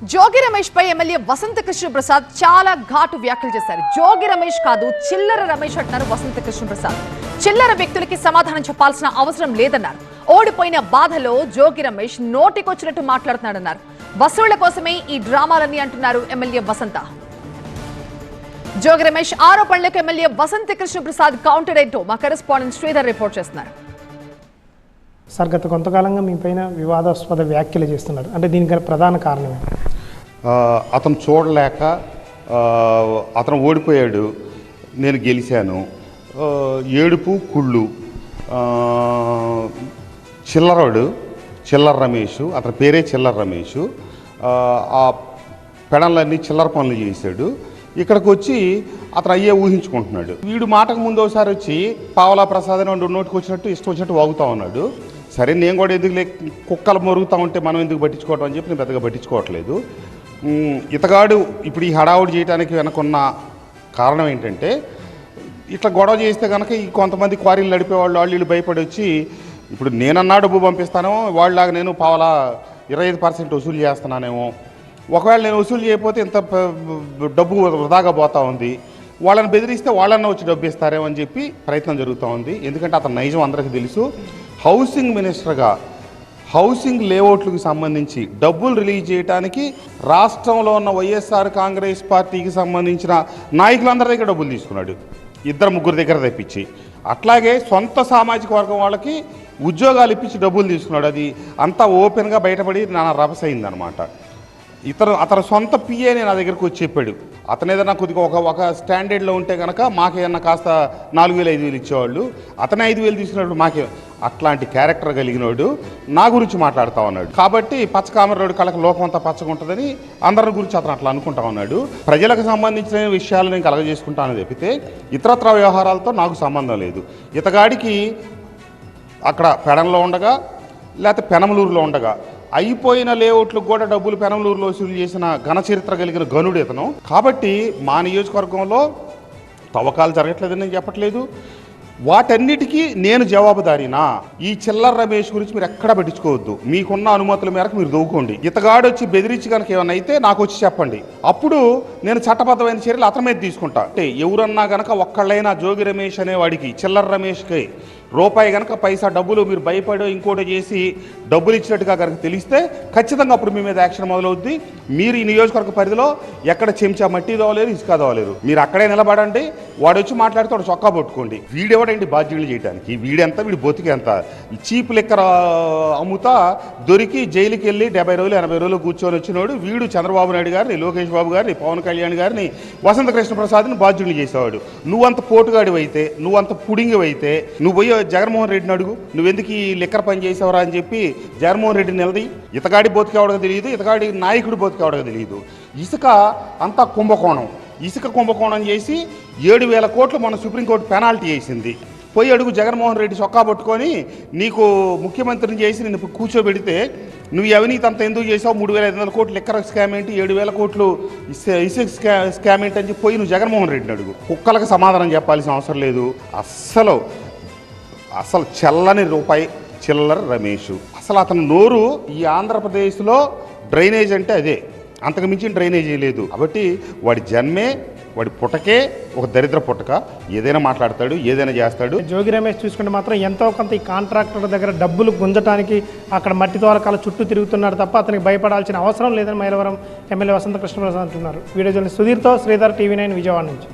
జోగి రమేష్ పై MLA Vasantha Krishna Prasad చాలా ఘాటు వ్యాఖ్యలు చేశారు. జోగి రమేష్ కాదు, చిల్లర రమేష్ అంటున్నారు వసంత కృష్ణ ప్రసాద్. చిల్లర వ్యక్తులకి సమాధానం చెప్పాల్సిన అవసరం లేదన్నారు. ఓడిపోయిన బాధలో జోగి రమేష్ నోటికొచ్చినట్టు మాట్లాడుతున్నాడన్నారు. వసూళ్ల కోసమే ఈ డ్రామాలన్నీ అంటున్నారు ఎమ్మెల్యే వసంత. జోగి రమేష్ ఆరోపణలకు ఎమ్మెల్యే వసంత కృష్ణ ప్రసాద్ కౌంటర్ ఏంటో మా కరెస్పాండెంట్ శ్రీధర్ రిపోర్ట్ చేస్తున్నారు. సార్, గత కొంతకాలంగా మీ పైన వివాదాస్పద వ్యాఖ్యలు చేస్తున్నారు. అంటే దీనికి ప్రధాన కారణమే అతను చూడలేక అతను ఓడిపోయాడు, నేను గెలిచాను, ఏడుపు కుళ్ళు, చిల్లర రమేష్, అతని పేరే చిల్లర రమేష్, ఆ పెడన్లన్నీ చిల్లర పనులు చేశాడు. ఇక్కడికి వచ్చి అతను అయ్యే ఊహించుకుంటున్నాడు. వీడు మాటకు ముందు ఒకసారి వచ్చి పావలా ప్రసాద్ అని నోటికి వచ్చినట్టు ఇష్టం వచ్చినట్టు వాగుతూ ఉన్నాడు. సరే, నేను కూడా ఎందుకు కుక్కలు మొరుగుతూ ఉంటే మనం ఎందుకు పట్టించుకోవటం అని చెప్పి నేను పెద్దగా పట్టించుకోవట్లేదు. ఇతగాడు ఇప్పుడు ఈ హడావుడి చేయడానికి వెనకున్న కారణం ఏంటంటే, ఇట్లా గొడవ చేస్తే కనుక ఈ కొంతమంది క్వారీలు నడిపేవాళ్ళు వీళ్ళు భయపడి వచ్చి, ఇప్పుడు నేనన్నా డబ్బు పంపిస్తానేమో, వాళ్ళలాగా నేను పావలా 25% వసూలు చేస్తున్నానేమో, ఒకవేళ నేను వసూలు చేయకపోతే ఇంత డబ్బు వృధాగా పోతూ ఉంది, వాళ్ళని బెదిరిస్తే వాళ్ళన్నా వచ్చి డబ్బు ఇస్తారేమో అని చెప్పి ప్రయత్నం జరుగుతూ ఉంది. ఎందుకంటే అతను నైజం అందరికీ తెలుసు. హౌసింగ్ మినిస్టర్గా హౌసింగ్ లేఅవుట్లకు సంబంధించి డబ్బులు రిలీజ్ చేయడానికి రాష్ట్రంలో ఉన్న వైఎస్ఆర్ కాంగ్రెస్ పార్టీకి సంబంధించిన నాయకులందరి దగ్గర డబ్బులు తీసుకున్నాడు, 2-3 దగ్గర తెప్పించి. అట్లాగే సొంత సామాజిక వర్గం వాళ్ళకి ఉద్యోగాలు ఇప్పించి డబ్బులు తీసుకున్నాడు. అది అంతా ఓపెన్గా బయటపడి నా రభస అయిందనమాట. అతను సొంత పిఏని నా దగ్గరకు వచ్చి చెప్పాడు, అతను ఏదైనా కొద్దిగా ఒక స్టాండర్డ్లో ఉంటే కనుక మాకేమన్నా కాస్త 4,000-5,000 ఇచ్చేవాళ్ళు, అతను 5,000 తీసుకున్నప్పుడు మాకే. అట్లాంటి క్యారెక్టర్ కలిగినోడు నా గురించి మాట్లాడుతూ ఉన్నాడు. కాబట్టి పచ్చకామరోడు కళ్ళకి లోకం అంతా పచ్చగా ఉంటుందని అందరి గురించి అతను అట్లా అనుకుంటా ఉన్నాడు. ప్రజలకు సంబంధించిన విషయాలు నేను కలగజేసుకుంటానని చెప్పితే ఇతరత్ర వ్యవహారాలతో నాకు సంబంధం లేదు. ఇతగాడికి అక్కడ పెడంలో ఉండగా లేకపోతే పెనమలూరులో ఉండగా అయిపోయిన లేఅవుట్లకు కూడా డబ్బులు పెనమలూరులో వసూలు చేసిన ఘన చరిత్ర కలిగిన గనుడు ఇతను. కాబట్టి మా నియోజకవర్గంలో తవ్వకాలు జరగట్లేదని నేను చెప్పట్లేదు, వాటన్నిటికీ నేను జవాబుదారీనా. ఈ చిల్లర రమేష్ గురించి మీరు ఎక్కడ పట్టించుకోవద్దు, మీకున్న అనుమతుల మేరకు మీరు దవ్వుకోండి. ఇతగాడు వచ్చి బెదిరించి కనుక ఏమన్నా అయితే నాకు వచ్చి చెప్పండి, అప్పుడు నేను చట్టబద్ధమైన చర్యలు అతని మీద తీసుకుంటా. అంటే ఎవరన్నా కనుక ఒక్కళ్ళైనా జోగి రమేష్ అనేవాడికి, చిల్లర రమేష్కి రూపాయి కనుక పైసా డబ్బులు మీరు భయపడో ఇంకోటి చేసి డబ్బులు ఇచ్చినట్టుగా కనుక తెలిస్తే ఖచ్చితంగా అప్పుడు మీ మీద యాక్షన్ మొదలవుద్ది. మీరు ఈ నియోజకవర్గ పరిధిలో ఎక్కడ చెంచా మట్టి దోవలేరు, ఇసుక దోవలేరు. మీరు అక్కడే నిలబడండి, వాడు వచ్చి మాట్లాడితే వాడు చొక్కా పట్టుకోండి. వీడెవడండి బాధ్యులు చేయడానికి? వీడెంత, వీడి బొతికి ఎంత? చీప్ లెక్కర అమ్ముతా దొరికి జైలుకి వెళ్ళి 70 రోజులు 80 రోజులు కూర్చొని వచ్చినోడు వీడు. చంద్రబాబు నాయుడు గారిని, లోకేష్ బాబు గారిని, పవన్ కళ్యాణ్ గారిని, వసంత కృష్ణ ప్రసాద్ని బాధ్యులు చేసేవాడు. నువ్వంత పోటుగాడివైతే, నువ్వంత పుడింగివైతే నువ్వు పోయి జగన్మోహన్ రెడ్డిని అడుగు, నువ్వెందుకు ఈ లెక్కర పని చేసేవరా అని చెప్పి జగన్మోహన్ రెడ్డిని నిలది. ఇతగాడి బతికేవడగా తెలియదు, ఇతగాడి నాయకుడు బతికేవడగా తెలియదు. ఇసుక అంతా కుంభకోణం, ఇసుక కుంభకోణం చేసి 7,000 కోట్లు మన సుప్రీంకోర్టు పెనాల్టీ వేసింది. పోయి అడుగు జగన్మోహన్ రెడ్డి చొక్కా పట్టుకొని, నీకు ముఖ్యమంత్రిని చేసి నిన్ను కూర్చోబెడితే నువ్వు అవినీతి అంత ఎందుకు చేసావు, 3,500 కోట్లు లెక్కర స్కామ్ ఏంటి, 7,000 కోట్లు ఇసుక స్కామ్ ఏంటి అని చెప్పి పోయి నువ్వు జగన్మోహన్ రెడ్డిని అడుగు. కుక్కలకు సమాధానం చెప్పాల్సిన అవసరం లేదు. అసలు చల్లని రూపాయి చిల్లర రమేష్. అసలు అతను నోరు ఈ ఆంధ్రప్రదేశ్లో డ్రైనేజ్ అంటే అదే, అంతకు మించిన డ్రైనేజీ లేదు. కాబట్టి వాడి జన్మే, వాడి పుట్టకే ఒక దరిద్ర పుట్టక. ఏదైనా మాట్లాడతాడు, ఏదైనా చేస్తాడు. జోగి రమేష్ చూసుకుంటే మాత్రం ఎంతో కొంత ఈ కాంట్రాక్టర్ దగ్గర డబ్బులు గుంజటానికి అక్కడ మట్టి తోలకాల చుట్టూ తిరుగుతున్నాడు తప్ప అతనికి భయపడాల్సిన అవసరం లేదని మైలవరం ఎమ్మెల్యే వసంత కృష్ణ ప్రసాద్ అంటున్నారు. వీడియో జర్నలిస్ట్ సుధీర్తో శ్రీధర్, TV9 విజయవాడ నుంచి.